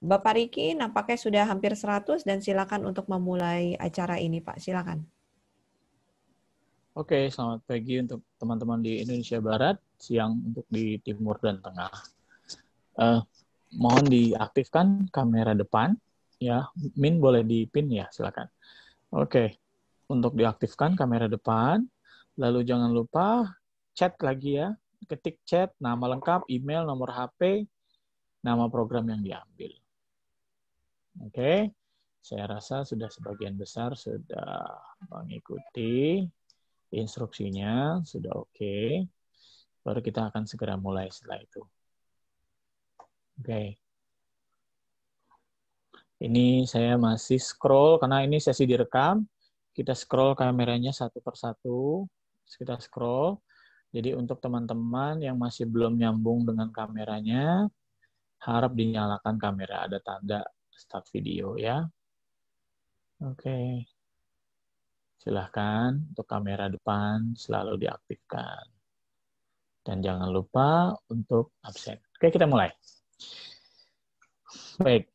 Bapak Riki nampaknya sudah hampir 100 dan silakan untuk memulai acara ini, Pak. Silakan. Oke, selamat pagi untuk teman-teman di Indonesia Barat, siang untuk di Timur dan Tengah. Mohon diaktifkan kamera depan, ya. Min boleh dipin ya, silakan. Oke, untuk diaktifkan kamera depan, lalu jangan lupa chat lagi ya, ketik chat, nama lengkap, email, nomor HP, nama program yang diambil. Oke, saya rasa sudah sebagian besar sudah mengikuti instruksinya, sudah oke. Baru kita akan segera mulai setelah itu. Oke. Ini saya masih scroll, karena ini sesi direkam. Kita scroll kameranya satu persatu. Kita scroll. Jadi untuk teman-teman yang masih belum nyambung dengan kameranya, harap dinyalakan kamera. Ada tanda start video ya. Oke. Silahkan untuk kamera depan selalu diaktifkan. Dan jangan lupa untuk absen. Oke, kita mulai. Baik.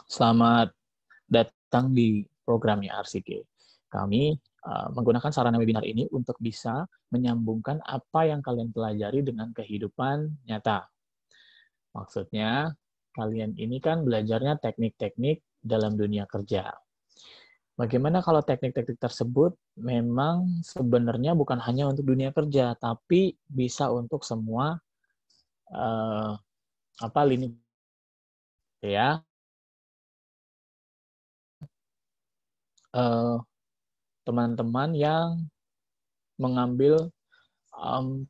Selamat datang di programnya RCK. Kami menggunakan sarana webinar ini untuk bisa menyambungkan apa yang kalian pelajari dengan kehidupan nyata. Maksudnya, kalian ini kan belajarnya teknik-teknik dalam dunia kerja. Bagaimana kalau teknik-teknik tersebut memang sebenarnya bukan hanya untuk dunia kerja, tapi bisa untuk semua lini ya. Teman-teman yang mengambil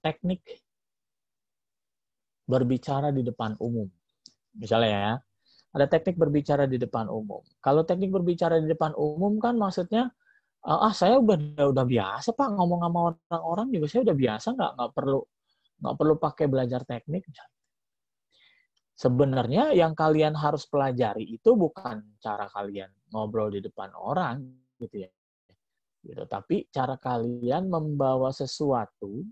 teknik berbicara di depan umum. Misalnya ya, ada teknik berbicara di depan umum. Kalau teknik berbicara di depan umum kan maksudnya, saya udah biasa Pak ngomong sama orang-orang juga, saya udah biasa, nggak perlu pakai belajar teknik. Sebenarnya yang kalian harus pelajari itu bukan cara kalian ngobrol di depan orang gitu ya. Gitu. Tapi cara kalian membawa sesuatu,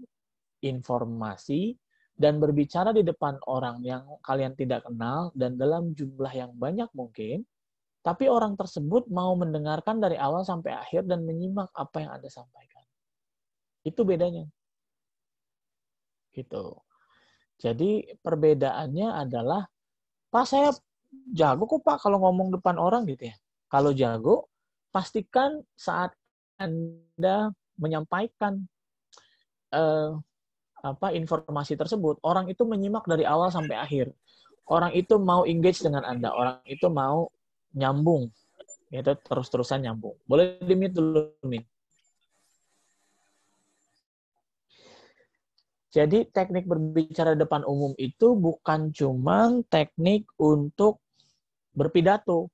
informasi, dan berbicara di depan orang yang kalian tidak kenal dan dalam jumlah yang banyak mungkin, tapi orang tersebut mau mendengarkan dari awal sampai akhir dan menyimak apa yang Anda sampaikan. Itu bedanya. Gitu. Jadi perbedaannya adalah, Pak saya jago kok Pak kalau ngomong depan orang gitu ya. Kalau jago, pastikan saat Anda menyampaikan informasi tersebut, orang itu menyimak dari awal sampai akhir. Orang itu mau engage dengan Anda, orang itu mau nyambung, itu terus-terusan nyambung. Boleh di-mute dulu, Min. Jadi teknik berbicara depan umum itu bukan cuma teknik untuk berpidato.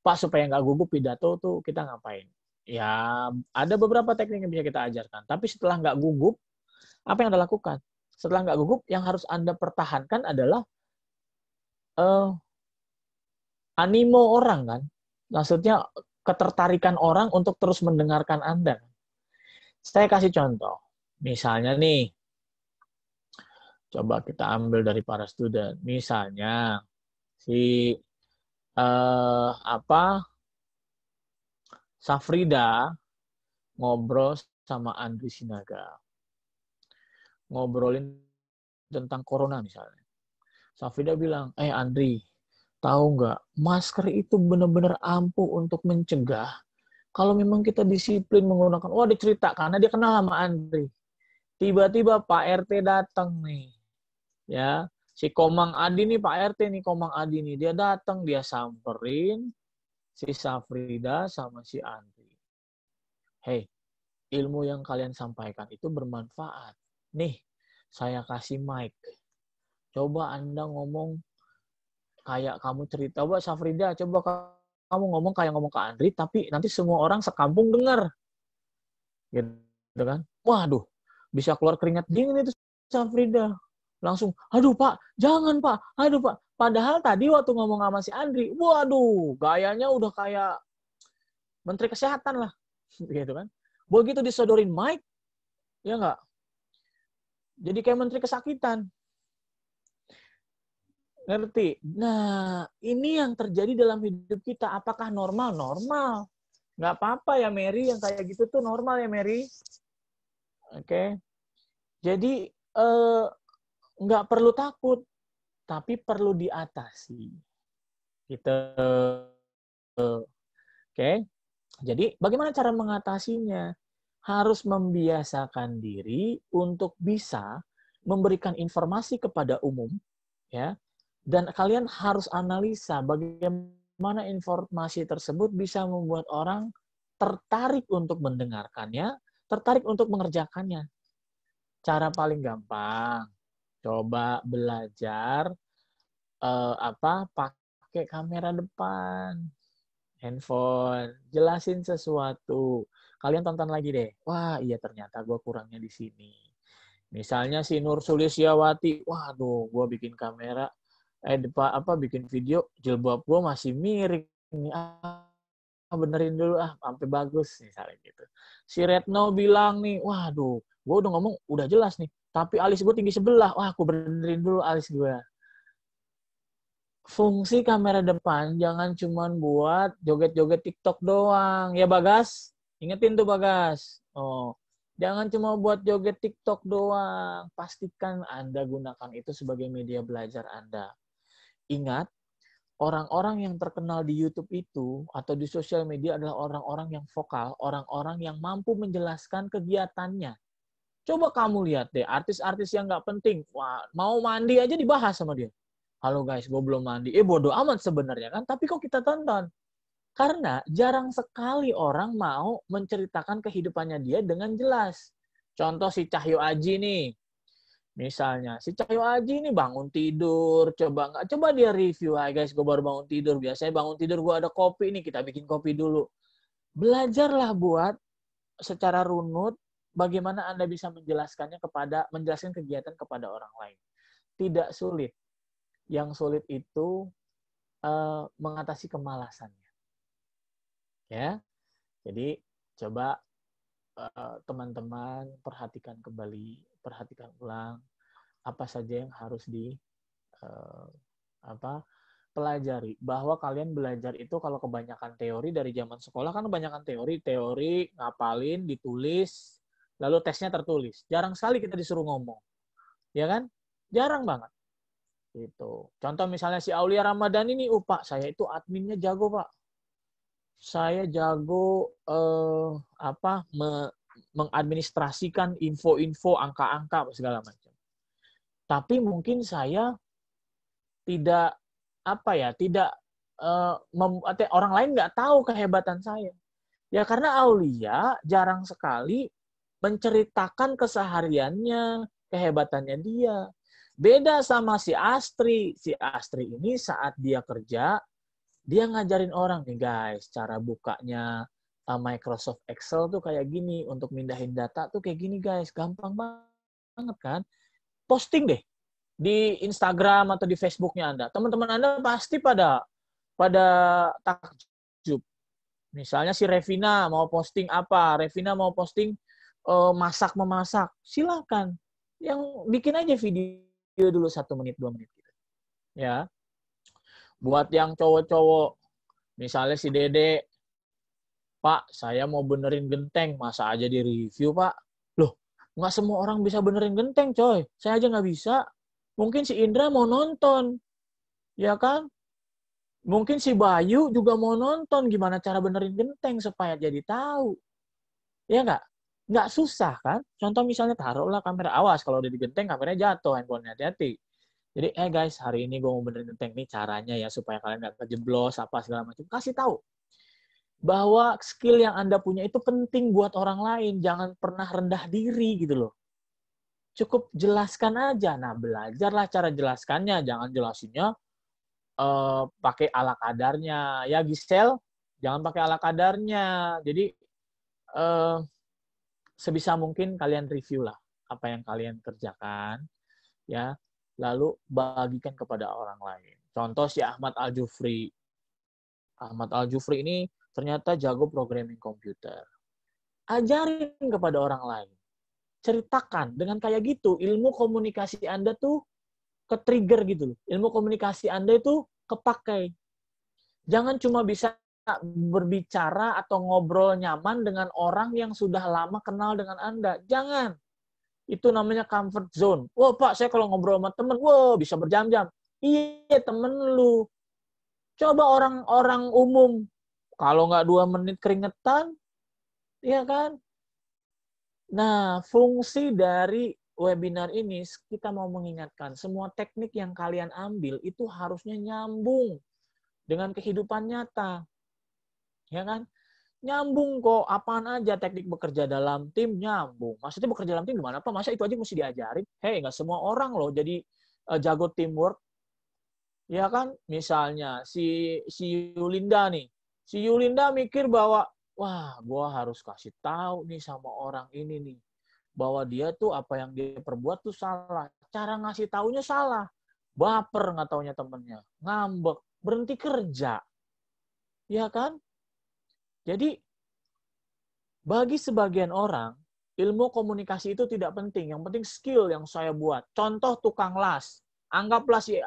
Pak, supaya nggak gugup pidato tuh kita ngapain? Ya, ada beberapa teknik yang bisa kita ajarkan. Tapi setelah nggak gugup, apa yang Anda lakukan? Setelah nggak gugup, yang harus Anda pertahankan adalah animo orang kan. Maksudnya ketertarikan orang untuk terus mendengarkan Anda. Saya kasih contoh. Misalnya nih, coba kita ambil dari para student. Misalnya si Safrida ngobrol sama Andri Sinaga. Ngobrolin tentang corona misalnya. Safrida bilang, Andri, tahu nggak, masker itu benar-benar ampuh untuk mencegah. Kalau memang kita disiplin menggunakan, dia cerita karena dia kenal sama Andri. Tiba-tiba Pak RT datang nih, ya si Komang Adi nih, Pak RT nih, Komang Adi nih, dia datang, dia samperin si Safrida sama si Andri. Hey, ilmu yang kalian sampaikan itu bermanfaat. Nih, saya kasih mic. Coba Anda ngomong kayak kamu cerita, coba Safrida, coba kamu ngomong kayak ngomong ke Andri, tapi nanti semua orang sekampung dengar. Gitu kan? Waduh, bisa keluar keringat dingin itu Safrida. Langsung, aduh Pak, jangan Pak, aduh Pak. Padahal tadi waktu ngomong sama si Andri, waduh, gayanya udah kayak Menteri Kesehatan lah. Gitu kan? Begitu disodorin mic, ya nggak? Jadi kayak menteri kesakitan. Ngerti? Nah, ini yang terjadi dalam hidup kita. Apakah normal? Normal. Nggak apa-apa ya, Mary. Yang kayak gitu tuh normal ya, Mary. Oke. Jadi, nggak perlu takut, tapi perlu diatasi. Gitu. Oke. Jadi, bagaimana cara mengatasinya? Harus membiasakan diri untuk bisa memberikan informasi kepada umum, ya. Dan kalian harus analisa bagaimana informasi tersebut bisa membuat orang tertarik untuk mendengarkannya, tertarik untuk mengerjakannya. Cara paling gampang, coba belajar pakai kamera depan handphone, jelasin sesuatu. Kalian tonton lagi deh. Wah, iya ternyata gue kurangnya di sini. Misalnya si Nur Sulistyawati, waduh, gue bikin kamera, bikin video, jilbab gue masih miring nih. Benerin dulu sampai bagus misalnya gitu. Si Retno bilang nih, waduh, gue udah ngomong udah jelas nih, tapi alis gue tinggi sebelah. Wah, aku benerin dulu alis gue. Fungsi kamera depan jangan cuman buat joget-joget TikTok doang. Ya Bagas, ingetin tuh Bagas. Oh, jangan cuma buat joget TikTok doang. Pastikan Anda gunakan itu sebagai media belajar Anda. Ingat, orang-orang yang terkenal di YouTube itu atau di sosial media adalah orang-orang yang vokal, orang-orang yang mampu menjelaskan kegiatannya. Coba kamu lihat deh, artis-artis yang nggak penting. Wah, mau mandi aja dibahas sama dia. Halo guys, gue belum mandi. Bodo amat sebenarnya kan, tapi kok kita tonton? Karena jarang sekali orang mau menceritakan kehidupannya dia dengan jelas. Contoh si Cahyo Aji nih. Misalnya, si Cahyo Aji nih bangun tidur, coba dia review. Hai guys, gue baru bangun tidur. Biasanya bangun tidur gue ada kopi nih, kita bikin kopi dulu. Belajarlah buat secara runut bagaimana Anda bisa menjelaskan kegiatan kepada orang lain. Tidak sulit. Yang sulit itu mengatasi kemalasannya. Ya. Jadi coba teman-teman perhatikan ulang apa saja yang harus pelajari. Bahwa kalian belajar itu kalau kebanyakan teori dari zaman sekolah kan kebanyakan teori, ngapalin, ditulis, lalu tesnya tertulis. Jarang sekali kita disuruh ngomong. Ya kan? Jarang banget. Gitu. Contoh misalnya si Aulia Ramadhani nih, Pak, saya itu adminnya jago, Pak. Saya jago mengadministrasikan info-info, angka-angka segala macam. Tapi mungkin saya tidak orang lain nggak tahu kehebatan saya. Ya karena Aulia jarang sekali menceritakan kesehariannya, kehebatannya dia. Beda sama si Astri. Si Astri ini saat dia kerja, dia ngajarin orang nih guys, cara bukanya Microsoft Excel tuh kayak gini, untuk mindahin data tuh kayak gini guys, gampang banget kan? Posting deh di Instagram atau di Facebooknya Anda. Teman-teman Anda pasti pada takjub. Misalnya si Revina mau posting apa? Revina mau posting masak-memasak. Silakan. Yang bikin aja video dulu 1 menit, 2 menit. Gitu. Ya. Buat yang cowok-cowok, misalnya si Dede, Pak, saya mau benerin genteng. Masa aja di review, Pak? Loh, nggak semua orang bisa benerin genteng, coy. Saya aja nggak bisa. Mungkin si Indra mau nonton. Ya kan? Mungkin si Bayu juga mau nonton gimana cara benerin genteng supaya jadi tahu. Ya nggak? Nggak susah kan? Contoh misalnya taruhlah kamera, awas kalau udah di genteng kameranya jatuh, handphonenya hati-hati. Jadi guys, hari ini gue mau benerin genteng nih caranya ya supaya kalian nggak kejeblos apa segala macam. Kasih tahu bahwa skill yang Anda punya itu penting buat orang lain. Jangan pernah rendah diri gitu loh. Cukup jelaskan aja. Nah, belajarlah cara jelaskannya. Jangan jelasinnya pakai ala kadarnya. Ya, Gisel, jangan pakai ala kadarnya. Jadi, sebisa mungkin kalian review lah apa yang kalian kerjakan. Ya, lalu bagikan kepada orang lain. Contoh si Ahmad Al-Jufri. Ahmad Al-Jufri ini ternyata jago programming komputer. Ajarin kepada orang lain. ceritakan. Dengan kayak gitu, ilmu komunikasi Anda tuh ke-trigger gitu loh. Ilmu komunikasi Anda itu kepakai. Jangan cuma bisa berbicara atau ngobrol nyaman dengan orang yang sudah lama kenal dengan Anda. Jangan. Itu namanya comfort zone. Wah, Pak, saya kalau ngobrol sama temen, wah, bisa berjam-jam. Iya, temen lu. Coba orang-orang umum. Kalau nggak 2 menit keringetan, ya kan? Nah, fungsi dari webinar ini, kita mau mengingatkan, semua teknik yang kalian ambil itu harusnya nyambung dengan kehidupan nyata. Ya kan? Nyambung kok, apaan aja teknik bekerja dalam tim nyambung. Maksudnya bekerja dalam tim gimana, Pak? Masa itu aja mesti diajarin? Hei, nggak semua orang loh jadi jago teamwork. Ya kan? Misalnya si Yulinda nih. Si Yulinda mikir bahwa, wah, gua harus kasih tahu nih sama orang ini nih. Bahwa dia tuh apa yang dia perbuat tuh salah. Cara ngasih taunya salah. Baper nggak taunya temennya. Ngambek. Berhenti kerja. Ya kan? Jadi, bagi sebagian orang, ilmu komunikasi itu tidak penting. Yang penting skill yang saya buat. Contoh tukang las. Anggaplah si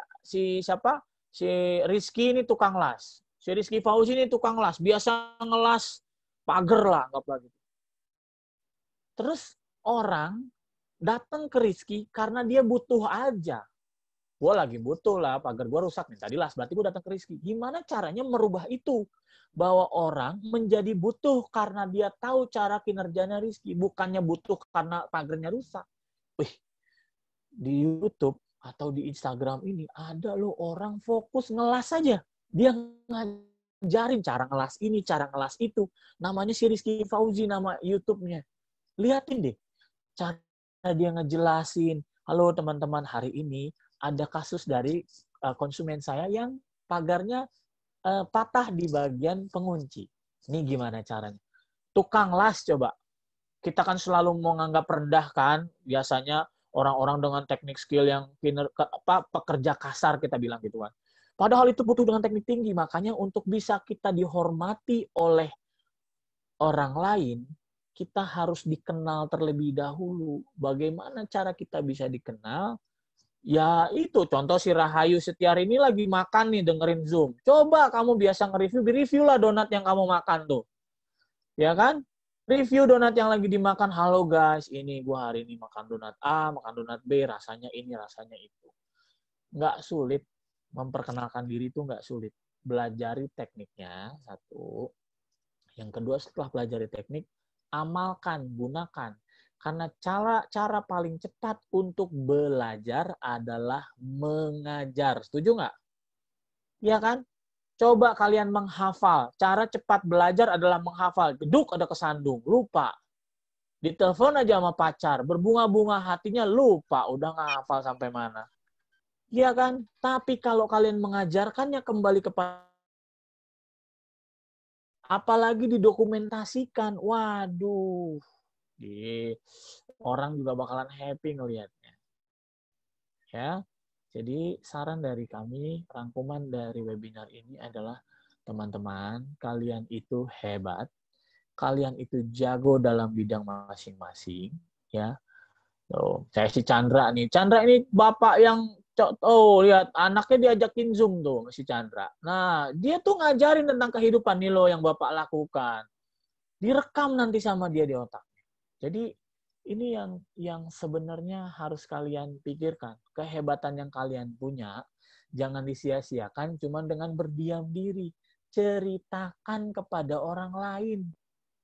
siapa? Si Rizky ini tukang las. Si Rizky Fauzi ini tukang las. Biasa ngelas pagar lah, anggaplah gitu. Terus orang datang ke Rizky karena dia butuh aja. Gue lagi butuh lah, pagar gue rusak, minta dilas. Berarti gue datang ke Rizky. Gimana caranya merubah itu? Bahwa orang menjadi butuh karena dia tahu cara kinerjanya Rizky. Bukannya butuh karena pagarnya rusak. Wih, di YouTube atau di Instagram ini ada loh orang fokus ngelas aja. Dia ngajarin cara ngelas ini, cara ngelas itu. Namanya si Rizky Fauzi, nama YouTube-nya. Lihatin deh, cara dia ngejelasin. Halo teman-teman, hari ini ada kasus dari konsumen saya yang pagarnya patah di bagian pengunci. Ini gimana caranya? Tukang las coba. Kita kan selalu mau nganggap rendah kan, biasanya orang-orang dengan teknik skill yang pekerja kasar kita bilang gitu kan. Padahal itu butuh dengan teknik tinggi, makanya untuk bisa kita dihormati oleh orang lain, kita harus dikenal terlebih dahulu. Bagaimana cara kita bisa dikenal? Ya itu, contoh si Rahayu Setiar ini lagi makan nih dengerin Zoom. Coba kamu biasa nge-review lah donat yang kamu makan tuh. Ya kan? Review donat yang lagi dimakan. Halo guys, ini gue hari ini makan donat A, makan donat B, rasanya ini, rasanya itu. Nggak sulit. Memperkenalkan diri itu nggak sulit. Belajari tekniknya, satu. Yang kedua, setelah pelajari teknik, amalkan, gunakan. Karena cara paling cepat untuk belajar adalah mengajar. Setuju nggak? Iya kan? Coba kalian menghafal. Cara cepat belajar adalah menghafal. Geduk ada kesandung, lupa. Ditelepon aja sama pacar, berbunga-bunga hatinya, lupa. Udah nggak hafal sampai mana. Iya kan? Tapi kalau kalian mengajarkannya kembali kepada apalagi didokumentasikan, waduh, orang juga bakalan happy ngelihatnya. Ya, jadi saran dari kami, rangkuman dari webinar ini adalah teman-teman, kalian itu hebat, kalian itu jago dalam bidang masing-masing, ya. Tuh, saya si Chandra nih, Chandra ini bapak yang lihat anaknya diajakin Zoom tuh si Chandra. Nah, dia tuh ngajarin tentang kehidupan nih loh yang bapak lakukan. Direkam nanti sama dia di otak. Jadi ini yang sebenarnya harus kalian pikirkan. Kehebatan yang kalian punya jangan disia-siakan cuma dengan berdiam diri. Ceritakan kepada orang lain.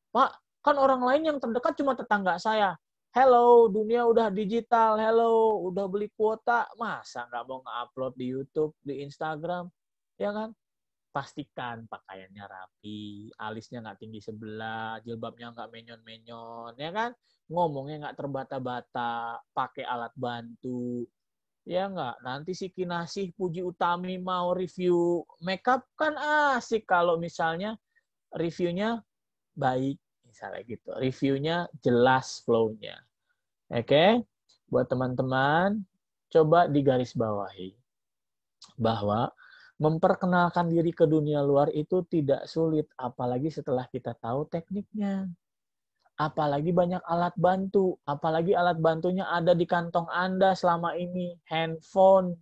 Pak, kan orang lain yang terdekat cuma tetangga saya. Hello, dunia udah digital. Hello, udah beli kuota. Masa nggak mau nge-upload di YouTube, di Instagram? Ya kan? Pastikan pakaiannya rapi, alisnya nggak tinggi sebelah, jilbabnya nggak menyon-menyon, ya kan? Ngomongnya nggak terbata-bata, pakai alat bantu, ya nggak? Nanti si Kinasih Puji Utami mau review makeup kan asik kalau misalnya reviewnya baik, misalnya gitu. Reviewnya jelas flow-nya. Oke? Buat teman-teman, coba digarisbawahi bahwa memperkenalkan diri ke dunia luar itu tidak sulit, apalagi setelah kita tahu tekniknya. Apalagi banyak alat bantu. Apalagi alat bantunya ada di kantong Anda selama ini. Handphone.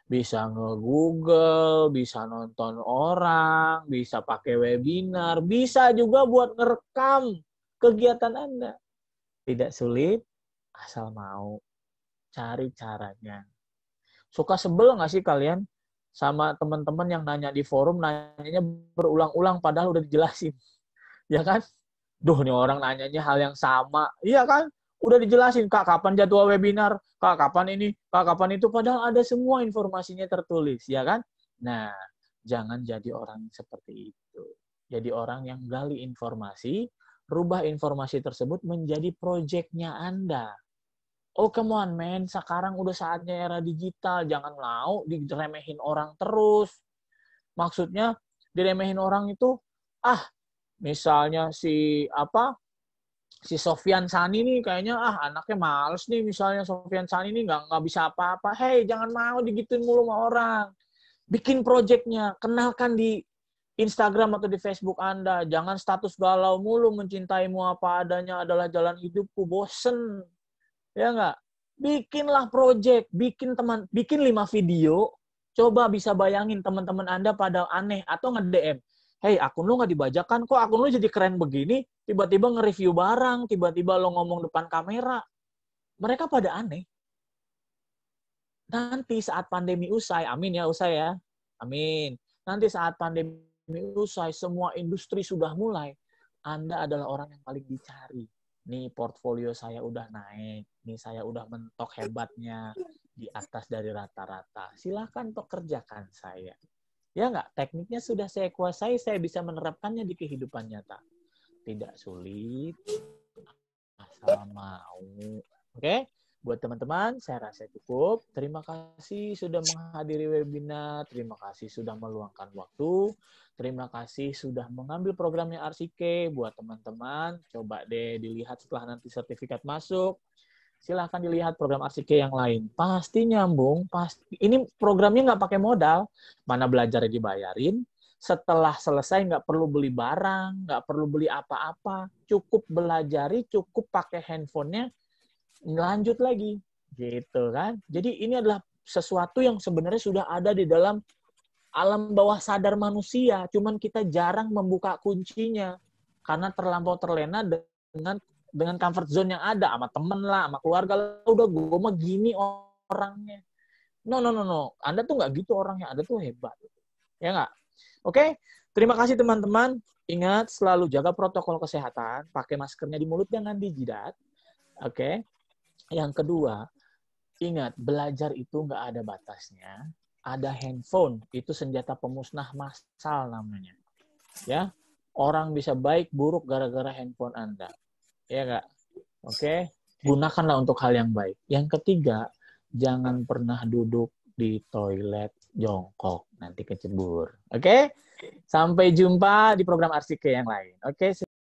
Bisa nge-Google, bisa nonton orang, bisa pakai webinar, bisa juga buat ngerekam kegiatan Anda. Tidak sulit, asal mau. Cari caranya. Suka sebel nggak sih kalian sama teman-teman yang nanya di forum, nanyanya berulang-ulang padahal udah dijelasin. Ya kan? Duh, nih orang nanyanya hal yang sama. Iya kan? Udah dijelasin, Kak, kapan jadwal webinar? Kak, kapan ini? Kak, kapan itu? Padahal ada semua informasinya tertulis, ya kan? Nah, jangan jadi orang seperti itu. Jadi orang yang gali informasi, rubah informasi tersebut menjadi proyeknya Anda. Oh, come on, man. Sekarang udah saatnya era digital. Jangan mau diremehin orang terus. Maksudnya, diremehin orang itu, misalnya si Sofyan Sani nih kayaknya anaknya males nih, misalnya Sofyan Sani nih nggak bisa apa-apa. Hey, jangan mau digituin mulu sama orang. Bikin projectnya, kenalkan di Instagram atau di Facebook Anda. Jangan status galau mulu, mencintaimu apa adanya adalah jalan hidupku. Bosen. Ya nggak? Bikinlah project, bikin 5 video. Coba bisa bayangin teman-teman Anda pada aneh atau nge-DM. Hey, akun lu nggak dibajakan, kok akun lu jadi keren begini? Tiba-tiba nge-review barang, tiba-tiba lo ngomong depan kamera. Mereka pada aneh. Nanti saat pandemi usai, amin ya, usai ya. Amin. Nanti saat pandemi usai, semua industri sudah mulai. Anda adalah orang yang paling dicari. Nih portfolio saya udah naik, nih saya udah mentok hebatnya di atas dari rata-rata. Silakan untuk kerjakan saya. Ya nggak? Tekniknya sudah saya kuasai, saya bisa menerapkannya di kehidupan nyata. Tidak sulit, asal mau. Oke? Buat teman-teman, saya rasa cukup. Terima kasih sudah menghadiri webinar. Terima kasih sudah meluangkan waktu. Terima kasih sudah mengambil programnya RCK. Buat teman-teman, coba deh dilihat setelah nanti sertifikat masuk. Silahkan dilihat program RCK yang lain. Pasti nyambung. Pasti. Ini programnya nggak pakai modal. Mana belajarnya dibayarin. Setelah selesai nggak perlu beli barang, nggak perlu beli apa-apa. Cukup belajari, cukup pakai handphonenya, lanjut lagi. Gitu kan. Jadi ini adalah sesuatu yang sebenarnya sudah ada di dalam alam bawah sadar manusia. Cuman kita jarang membuka kuncinya. Karena terlampau terlena dengan comfort zone yang ada, sama temen lah, sama keluarga lah, udah gue mah gini orangnya. No. Anda tuh nggak gitu orangnya, Anda tuh hebat. Ya nggak? Oke, terima kasih teman-teman. Ingat, selalu jaga protokol kesehatan, pakai maskernya di mulut, jangan di jidat. Oke. Yang kedua, ingat, belajar itu nggak ada batasnya. Ada handphone, itu senjata pemusnah massal namanya. Ya, orang bisa baik buruk gara-gara handphone Anda. Ya nggak? Oke, gunakanlah untuk hal yang baik. Yang ketiga, jangan pernah duduk di toilet jongkok, nanti kecebur. Oke, sampai jumpa di program RCK yang lain. Oke.